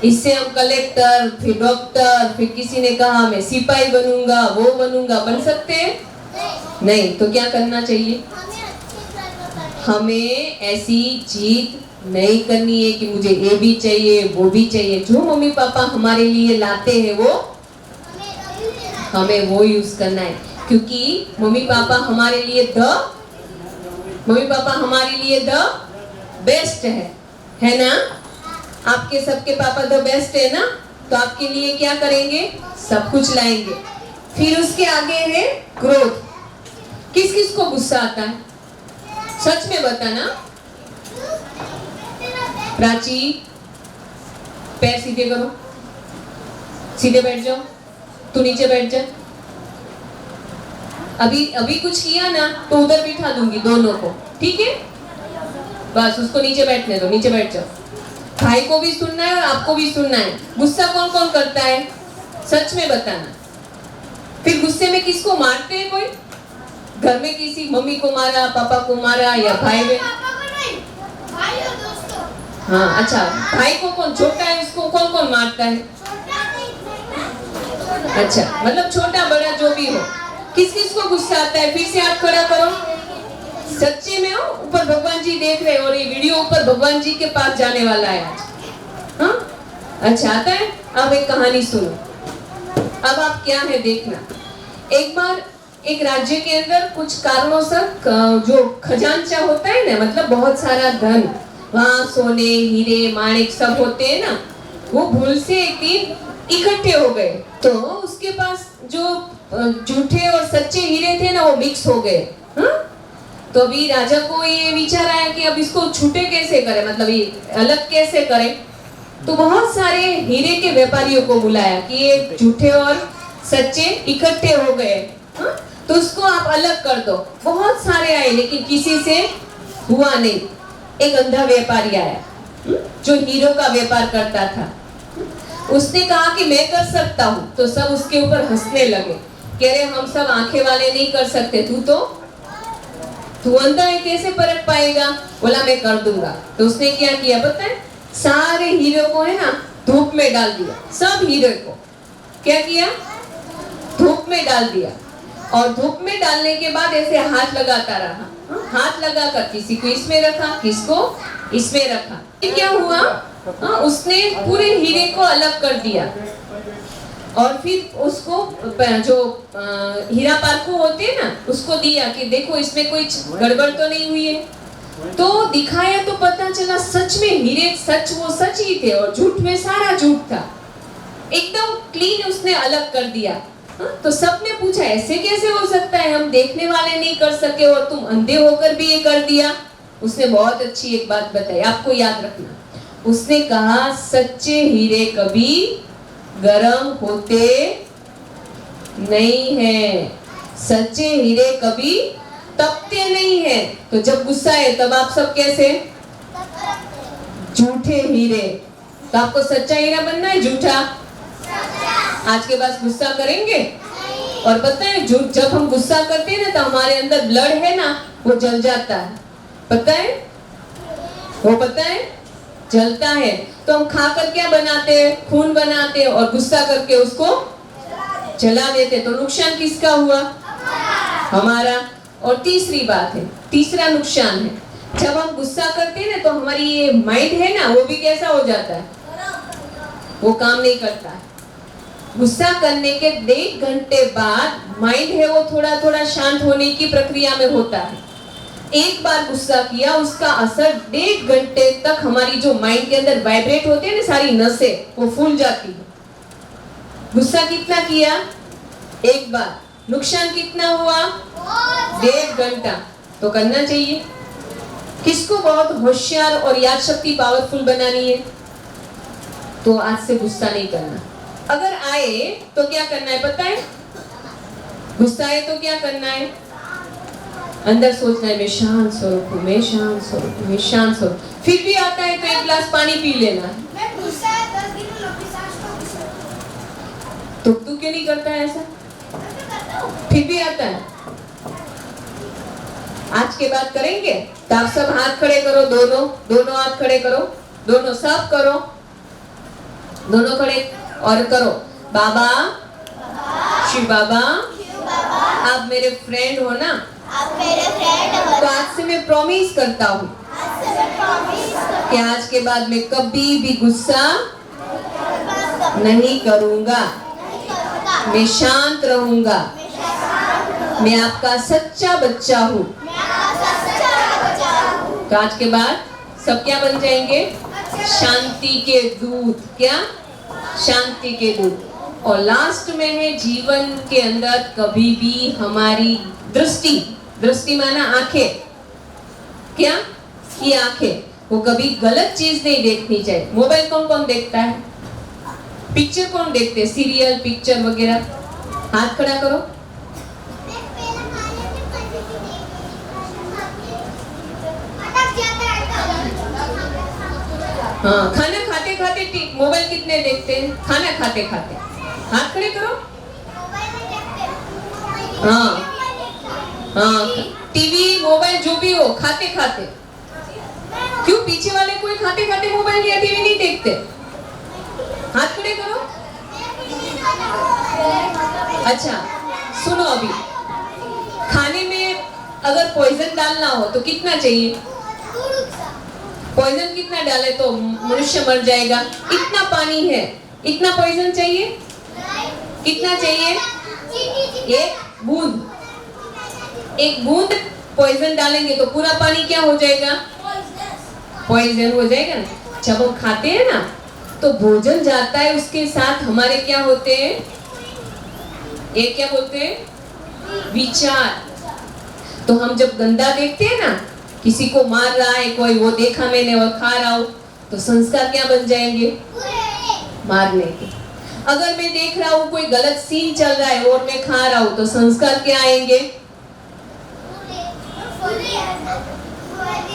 इससे हम कलेक्टर, फिर डॉक्टर, फिर किसी ने कहा मैं सिपाही बनूंगा, वो बनूंगा, बन सकते हैं? नहीं। तो क्या करना चाहिए? हमें ऐसी जीत नहीं करनी है कि मुझे ये भी चाहिए वो भी चाहिए। जो मम्मी पापा हमारे लिए लाते हैं वो हमें वो यूज करना है, क्योंकि मम्मी पापा हमारे लिए द बेस्ट है ना? आपके सबके पापा द बेस्ट है ना? तो आपके लिए क्या करेंगे? सब कुछ लाएंगे। फिर उसके आगे है क्रोध। किस किस को गुस्सा आता है? सच में बताना। प्राची, पैर सीधे करो, सीधे बैठ जाओ। तू नीचे बैठ जा। अभी कुछ किया ना तो उधर बिठा दूंगी दोनों को, ठीक है? बस उसको नीचे बैठने दो, नीचे बैठ जाओ। भाई को भी सुनना है और आपको भी सुनना है। गुस्सा कौन कौन करता है? सच में बताना। फिर गुस्से में किसको मारते हैं कोई? घर में किसी मम्मी को मारा, पापा को मारा या भाई में? हाँ अच्छा, भाई को कौन छोटा है उसको कौन कौन मारता है? अच्छा मतलब छोटा बड़ा जो भी हो, किस किस को गुस्सा आता है? फिर से हाथ खड़ा करो। सच्चे में हो, ऊपर भगवान जी देख रहे हैं और ये वीडियो ऊपर भगवान जी के पास जाने वाला है आज। हाँ अच्छा आता है। अब एक कहानी सुनो। अब आप क्या है देखना। एक बार एक राज्य के अंदर कुछ कारणों से जो खजांचा होता है ना, मतलब बहुत सारा धन, वहाँ सोने हीरे माणिक सब होते हैं ना, वो भूल से एक दिन इकट्ठे हो गए। तो उसके पास जो झूठे और सच्चे हीरे थे ना, वो मिक्स हो गए। हाँ? तो अभी राजा को ये विचार आया कि अब इसको छूटे कैसे करें, मतलब ये अलग कैसे करें। तो बहुत सारे हीरे के व्यापारियों को बुलाया कि ये झूठे और सच्चे इकट्ठे हो गए। हाँ? तो उसको आप अलग कर दो। बहुत सारे आए लेकिन किसी से हुआ नहीं। एक अंधा व्यापारी आया जो हीरो का व्यापार करता था। उसने कहा कि मैं कर सकता हूँ। तो सब उसके ऊपर हंसने लगे, कह रहे हम सब आंखें वाले नहीं कर सकते, तू अंधा है कैसे परख पाएगा? बोला मैं कर दूंगा। तो उसने क्या किया पता है? सारे हीरो को है ना धूप में डाल दिया। सब हीरो को क्या किया? धूप में डाल दिया। और धूप में डालने के बाद ऐसे हाथ लगाता रहा। हाथ लगाकर किसी को इसमें रखा, किसको इसमें रखा। क्या हुआ? उसने पूरे हीरे को अलग कर दिया और फिर उसको जो हीरा पारखू होते हैं ना, उसको दिया कि देखो इसमें कोई गड़बड़ तो नहीं हुई है। तो दिखाया तो पता चला सच में हीरे सच वो सच ही थे और झूठ में सारा झूठ था। एकदम क्लीन उसने अलग कर दिया। तो सबने पूछा ऐसे कैसे हो सकता है, हम देखने वाले नहीं कर सके और तुम अंधे होकर भी ये कर दिया। उसने बहुत अच्छी एक बात बताई, आपको याद रखना। उसने कहा सच्चे हीरे कभी गरम होते नहीं है, सच्चे हीरे कभी तपते नहीं है। तो जब गुस्सा है तब आप सब कैसे? झूठे हीरे। तो आपको सच्चा हीरा बनना है झूठा? आज के बाद गुस्सा करेंगे। और पता है जब हम गुस्सा करते हैं ना तो हमारे अंदर ब्लड है ना वो जल जाता है। पता है वो? पता है जलता है। तो हम खाकर क्या बनाते हैं? खून बनाते हैं और गुस्सा करके उसको जला देते। तो नुकसान किसका हुआ? हमारा। और तीसरी बात है, तीसरा नुकसान है, जब हम गुस्सा करते हैं ना तो हमारी ये माइंड है ना वो भी कैसा हो जाता है? वो काम नहीं करता है। गुस्सा करने के 1.5 घंटे बाद माइंड है वो थोड़ा थोड़ा शांत होने की प्रक्रिया में होता है। एक बार गुस्सा किया उसका असर 1.5 घंटे तक हमारी जो माइंड के अंदर वाइब्रेट होते हैं ना सारी नसें वो फूल जाती है। गुस्सा कितना किया? एक बार। नुकसान कितना हुआ? 1.5 घंटा। तो करना चाहिए। किसको बहुत होशियार और याद शक्ति पावरफुल बनानी है? तो आज से गुस्सा नहीं करना। अगर आए तो क्या करना है पता है? गुस्सा आए तो क्या करना है? अंदर सोचना है मैं शांत स्वरूप हूँ, मैं शांत स्वरूप हूँ, मैं शांत स्वरूप। फिर भी आता है तो 1 गिलास पानी पी लेना है। तो तू क्यों नहीं करता है ऐसा? फिर भी आता है। आज के बाद करेंगे तो आप सब हाथ खड़े करो, दोनों हाथ खड़े करो, दोनों सब करो, दोनों खड़े और करो। बाबा शिव बाबा आप मेरे फ्रेंड हो ना, तो आज से मैं प्रॉमिस करता हूँ कि आज के बाद मैं कभी भी गुस्सा नहीं करूँगा, मैं शांत रहूँगा, मैं आपका सच्चा बच्चा हूँ। तो आज के बाद सब क्या बन जाएंगे? शांति के दूत। क्या? शांति के दूत। और लास्ट में है जीवन के अंदर कभी भी हमारी दृष्टि माना आंखें, क्या? ये आंखें वो कभी गलत चीज नहीं देखनी चाहिए। मोबाइल कौन कौन देखता है? पिक्चर कौन देखते हैं? सीरियल पिक्चर वगैरह। हाथ खड़ा करो। हाँ, खाना खाते खाते मोबाइल कितने देखते हैं? खाना खाते खाते। हाथ खड़े करो। हाँ हाँ, टीवी मोबाइल जो भी हो, खाते खाते। क्यों पीछे वाले कोई खाते खाते मोबाइल या टीवी नहीं देखते? हाथ खड़े करो। अच्छा सुनो, अभी खाने में अगर पॉइजन डालना हो तो कितना चाहिए? पॉइजन कितना डाले तो मनुष्य मर जाएगा? इतना पानी है, इतना पॉइजन चाहिए? कितना चाहिए? एक बूंद। एक बूंद पॉइजन डालेंगे तो पूरा पानी क्या हो जाएगा? पॉइजन हो जाएगा ना। जब हम खाते हैं ना तो भोजन जाता है, उसके साथ हमारे क्या होते हैं? एक क्या बोलते हैं? विचार। तो हम जब गंदा देखते हैं ना, किसी को मार रहा है कोई, वो देखा मैंने और खा रहा हूं, तो संस्कार क्या बन जाएंगे? मारने के। अगर मैं देख रहा हूं कोई गलत सीन चल रहा है और मैं खा रहा हूं तो संस्कार क्या आएंगे?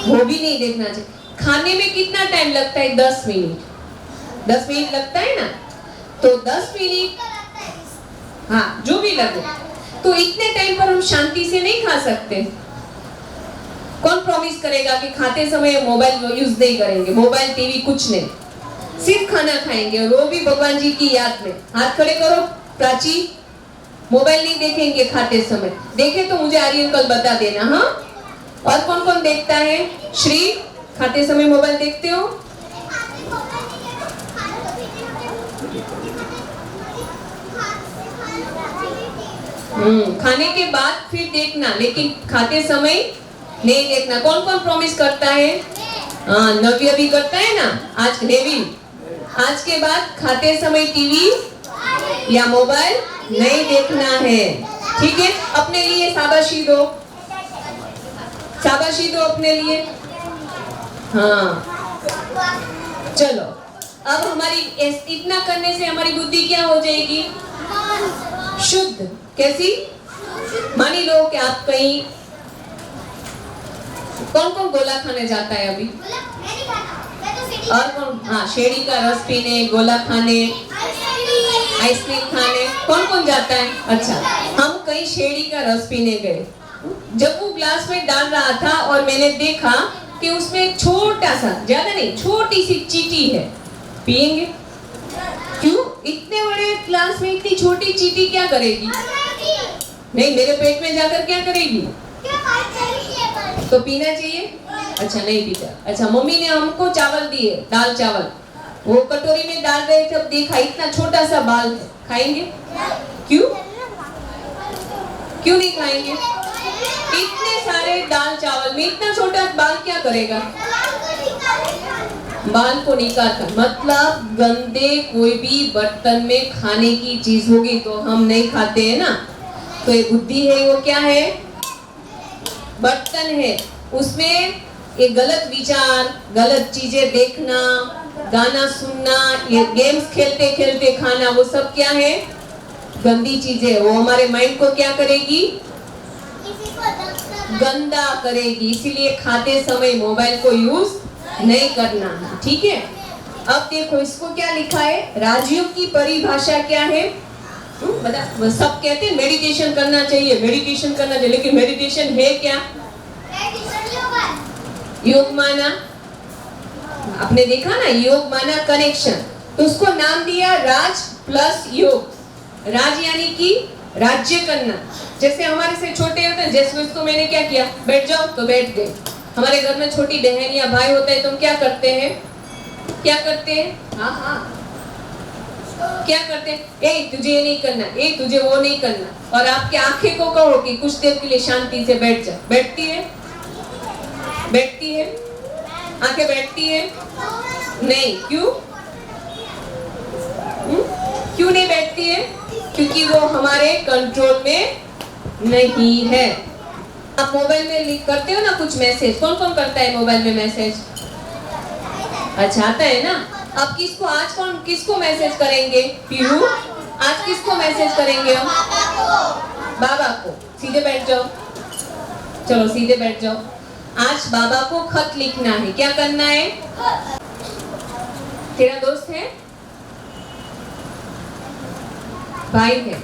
वो भी नहीं देखना चाहिए। खाने में कितना टाइम लगता है? 10 मिनट। 10 मिनट लगता है ना, तो 10 मिनट, हाँ जो भी लगे, तो इतने टाइम पर हम शांति से नहीं खा सकते। कौन प्रॉमिस करेगा कि खाते समय मोबाइल यूज नहीं करेंगे, मोबाइल टीवी कुछ नहीं, सिर्फ खाना खाएंगे और वो भी भगवान जी की याद में? हाथ खड़े करो। प्राची, मोबाइल नहीं देखेंगे खाते समय। देखे तो मुझे आर्यन कल बता देना। हाँ, और कौन कौन देखता है? श्री, खाते समय मोबाइल देखते हो? खाने के बाद फिर देखना, लेकिन खाते समय नहीं देखना। कौन कौन प्रॉमिस करता है? हाँ, नव्य भी करता है ना। आज नेविन, आज के बाद खाते समय टीवी या मोबाइल नहीं देखना है, ठीक है? अपने लिए शाबाशी दो, शाबाशी दो अपने लिए। हाँ चलो, अब हमारी इतना करने से हमारी बुद्धि क्या हो जाएगी? शुद्ध। कैसी? मानी लो कि आप कहीं, कौन कौन गोला खाने जाता है अभी? और कौन? हाँ, शेरी का रस पीने, गोला खाने, आइसक्रीम खाने, कौन कौन जाता है? अच्छा, हम कहीं शेरी का रस पीने गए। जब वो ग्लास में डाल रहा था और मैंने देखा कि उसमें एक छोटा सा, ज्यादा नहीं, छोटी सी चींटी है। पिएंगे? क्यों? इतने बड़े ग्लास में इतनी छोटी चींटी क्या करेगी? नहीं, मेरे पेट में जाकर क्या करेगी? तो पीना चाहिए? अच्छा नहीं पीता। अच्छा, मम्मी ने हमको चावल दिए, दाल चावल, वो कटोरी में डाल रहे थे, अब देखा इतना छोटा सा बाल है, खाएंगे? क्यों? क्यों नहीं खाएंगे? इतने सारे दाल चावल में इतना छोटा बाल क्या करेगा? बाल को निकालकर, मतलब गंदे कोई भी बर्तन में खाने की चीज होगी तो हम नहीं खाते हैं ना। तो ये बुद्धि है, वो क्या है? बर्तन है, उसमें ये गलत विचार, गलत चीजें देखना, गाना सुनना, ये गेम्स खेलते खेलते खाना, वो सब क्या है? गंदी चीजें। वो हमारे माइंड को क्या करेगी? गंदा करेगी। इसीलिए खाते समय मोबाइल को यूज नहीं करना है, ठीक है? अब देखो इसको क्या लिखा है, राजयोग की परिभाषा क्या है? बता। सब कहते हैं मेडिटेशन करना चाहिए, मेडिटेशन करना चाहिए, लेकिन मेडिटेशन है क्या? योग माना, आपने देखा ना, योग माना कनेक्शन, तो उसको नाम दिया राज प्लस योग। राज यानी कि राज्य करना। जैसे हमारे से छोटे होते हैं, जैसे इसको मैंने क्या किया, बैठ जाओ तो बैठ गए। हमारे घर में छोटी बहन या भाई होता है तो हम क्या करते हैं? क्या करते हैं? हाँ हाँ, क्या करते हैं? ए तुझे ये नहीं करना, ए तुझे वो नहीं करना, और आपके आंखें को कहो कि कुछ देर के लिए शांति से बैठ जा। बैठती है? बैठती है? आंखें बैठती है? नहीं। क्यों? क्यों नहीं बैठती है? क्योंकि वो हमारे कंट्रोल में नहीं है। आप मोबाइल में करते हो ना कुछ मैसेज, कौन कौन करता है मोबाइल में मैसेज? अच्छा आता है ना। अब किसको आज किसको मैसेज करेंगे? पीहू, आज किसको मैसेज करेंगे हम? बाबा को। सीधे बैठ जाओ, चलो सीधे बैठ जाओ। आज बाबा को खत लिखना है। क्या करना है? तेरा दोस्त है? भाई है?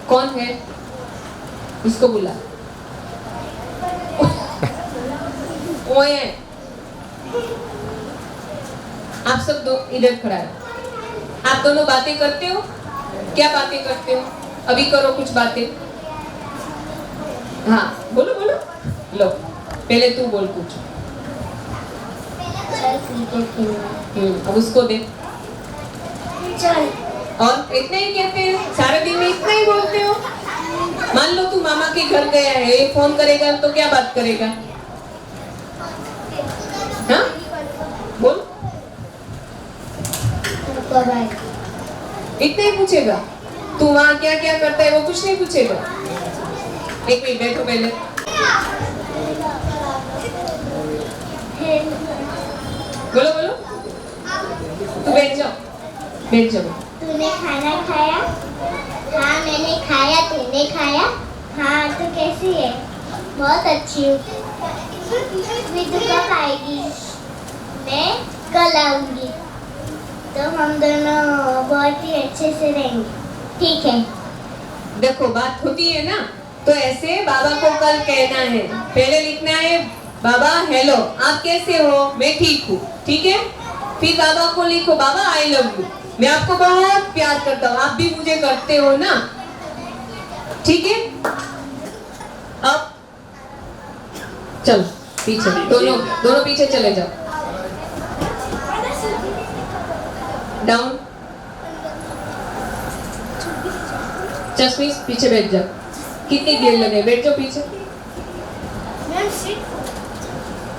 कौन है? इसको बुला। ओए आप सब दो इधर खड़ा है। आप दोनों बातें करते हो? क्या बातें करते हो? अभी करो कुछ बातें। हाँ बोलो बोलो। लो पहले तू बोल कुछ। चल क्रिकेट खेलना। अब उसको दे। चल और इतना ही कहते हैं? सारे दिन में इतना ही बोलते हो? मान लो तू मामा के घर गया है, ये फोन करेगा तो क्या बात करेगा? हाँ बोल। बाय। इतना ही पूछेगा? तू वहाँ क्या क्या करता है वो कुछ नहीं पूछेगा? एक मिनट बैठो पहले। बोलो बोलो। तू बैठ जाओ, बैठ जाओ। तूने खाना खाया? हाँ मैंने खाया। तूने खाया? हाँ तू कैसी है? बहुत अच्छी हूँ। तू कब आएगी? मैं कल आऊंगी। तो हम दोनों बहुत ही अच्छे से रहेंगे, ठीक है? देखो बात होती है ना, तो ऐसे बाबा को कल कहना है। पहले लिखना है बाबा हेलो आप कैसे हो? मैं ठीक हूँ, ठीक है? फिर बाबा को लिखो बाबा आई लव यू, मैं आपको बहुत प्यार करता हूँ, आप भी मुझे करते हो ना, ठीक है? अब चलो पीछे, दोनों दोनों पीछे चले जाओ। डाउन। चश्मीश पीछे बैठ जाओ। कितनी देर लगे? बैठ जाओ पीछे।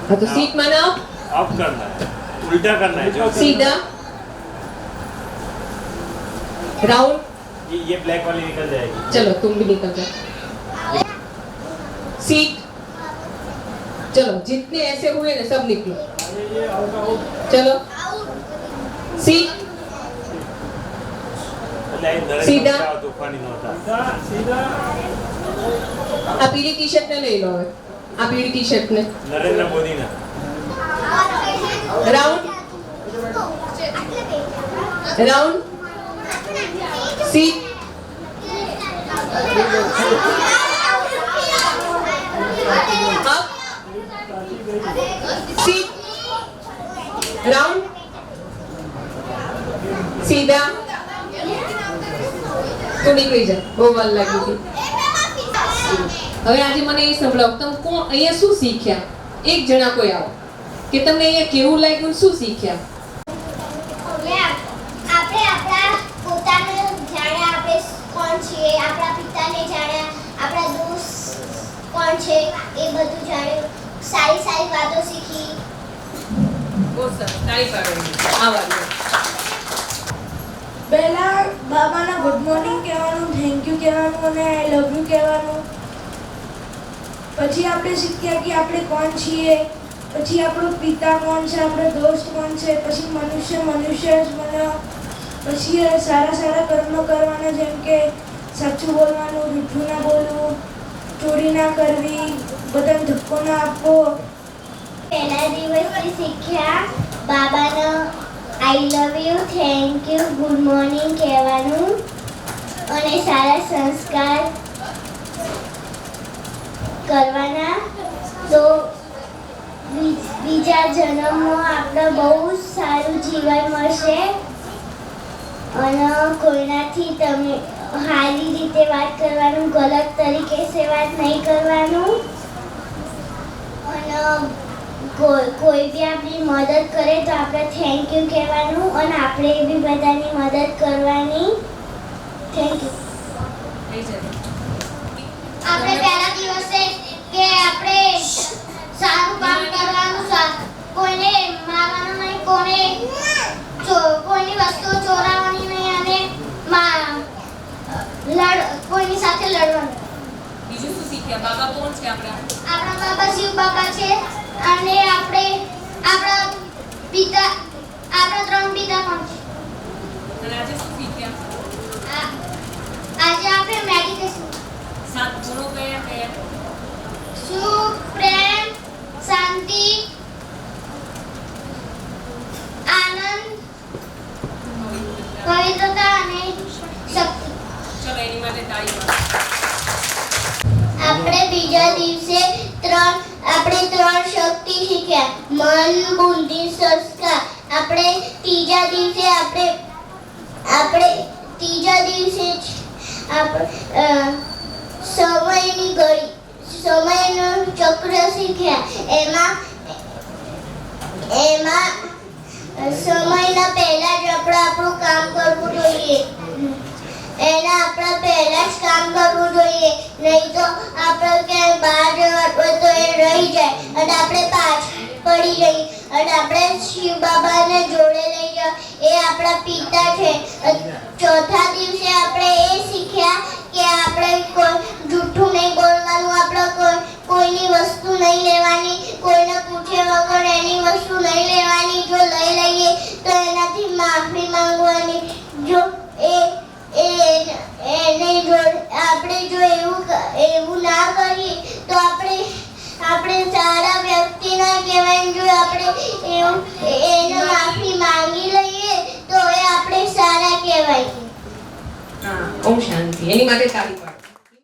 हाँ तो सीट माना अप करना है, उल्टा करना है जो सीधा राउंड। ये ब्लैक वाली निकल जाएगी। चलो तुम भी निकल जाओ। सीट। चलो जितने ऐसे हुए ना सब निकलो। चलो सीट सीधा। तूफानी नहोता આ પીળી ટી શર્ટ ને લઈ લો હવે। આ પીળી ટી શર્ટ ને नरेंद्र मोदी ना round round seat up seat round सीधा। તું નીકળી જા, બહુ વાર લાગી હતી। હવે આજે મને એ સંભળાવો, તમે કોણ અહીંયા શું શીખ્યા? એક જણા કોઈ આવો કે તમને અહીંયા કેવું લાગ્યું, શું શીખ્યા? આપણે આપણા પોતાને જાણ્યા, આપણે કોણ છીએ, આપણા પિતાને જાણ્યા, આપણા દોસ્ત કોણ છે એ બધું જાણ્યું, સારી સારી વાતો શીખી। બહુ સરસ, તાળી પાડો। આવા પહેલા બાબાના ગુડ મોર્નિંગ કહેવાનું, થેન્ક યુ કહેવાનું અને આઈ લવ યુ કહેવાનું। પછી આપણે શીખ્યા કે આપણે કોણ છીએ, પછી આપણો પિતા કોણ છે, આપણો દોસ્ત કોણ છે, પછી મનુષ્ય જ બન્યો, પછી સારા સારા કર્મો કરવાના, જેમ કે સાચું બોલવાનું, જૂઠું ના બોલવું, ચોરી ના કરવી, બધાને ધક્કો ના આપવો। પહેલા દિવસથી શીખ્યા બાબાનો I love you, thank you, good morning કહેવાનું અને સારા સંસ્કાર કરવાના। તો બીજા જન્મમાં આપણે બહુ સારું જીવન મળશે અને કોઈનાથી તમે સારી રીતે વાત કરવાનું, ગલત તરીકે સે વાત નહીં કરવાનું અને કોઈ બી આપણી મદદ કરે તો આપણે થેન્ક યુ કહેવાનું અને આપણે બી બધાની મદદ કરવાની। Thank you. આપણે પહેલા દિવસે કે આપણે સારું કામ કરવાનું, કોઈને મારવાનું નહીં, કોઈની વસ્તુ ચોરાવવાની નહીં અને કોઈની સાથે લડવાનું। બીજું શું શીખ્યા? બાબા કોણ છે આપણા? આપણા બાબા શિવ બાબા છે અને આપણે આપણા પિતા, આપણા ત્રણ પિતા કોણ છે? અને આજે શું શીખ્યા? આજે આપણે મેડિટેશન, 7 ગુણો કયા કયા? સુખ, પ્રેમ, શાંતિ, આનંદ, પવિત્રતા અને શક્તિ। ચલો એની માટે તાળી પાડો। શક્તિ શીખ્યા, મન, બુદ્ધિ, સંસ્કાર. આપણે ત્રીજા દિવસે સમયની ઘડી, સમયનું ચક્ર શીખ્યા. એમાં સમયના પહેલા જ આપણે આપણું કામ કરવું જોઈએ. આપણા પહેલા જ કામ કરવું જોઈએ, નહીં તો આપણે ક્યાંય બહાર જવાનું હોય તો એ રહી જાય અને આપણે પાછળ પડી જઈએ અને આપણે શિવ બાબાને જોડે લઈ જાય. એ આપણા પિતા છે. ચોથા દિવસે આપણે એ શીખ્યા કે આપણે કોઈ જૂઠું નહીં બોલવાનું, આપણે કોઈની વસ્તુ નહીં લેવાની, કોઈને પૂછ્યા વગર એની વસ્તુ નહીં લેવાની. જો લઈ લઈએ તો એનાથી માફી માંગવાની. જો આપણે જો એવું ના કરીએ તો આપણે સારા વ્યક્તિ ના કહેવાય. જો આપણે એને માફી માંગી લઈએ તો એ આપણે સારા કહેવાય. ઓમ શાંતિ. એની માટે તાળી પાડો.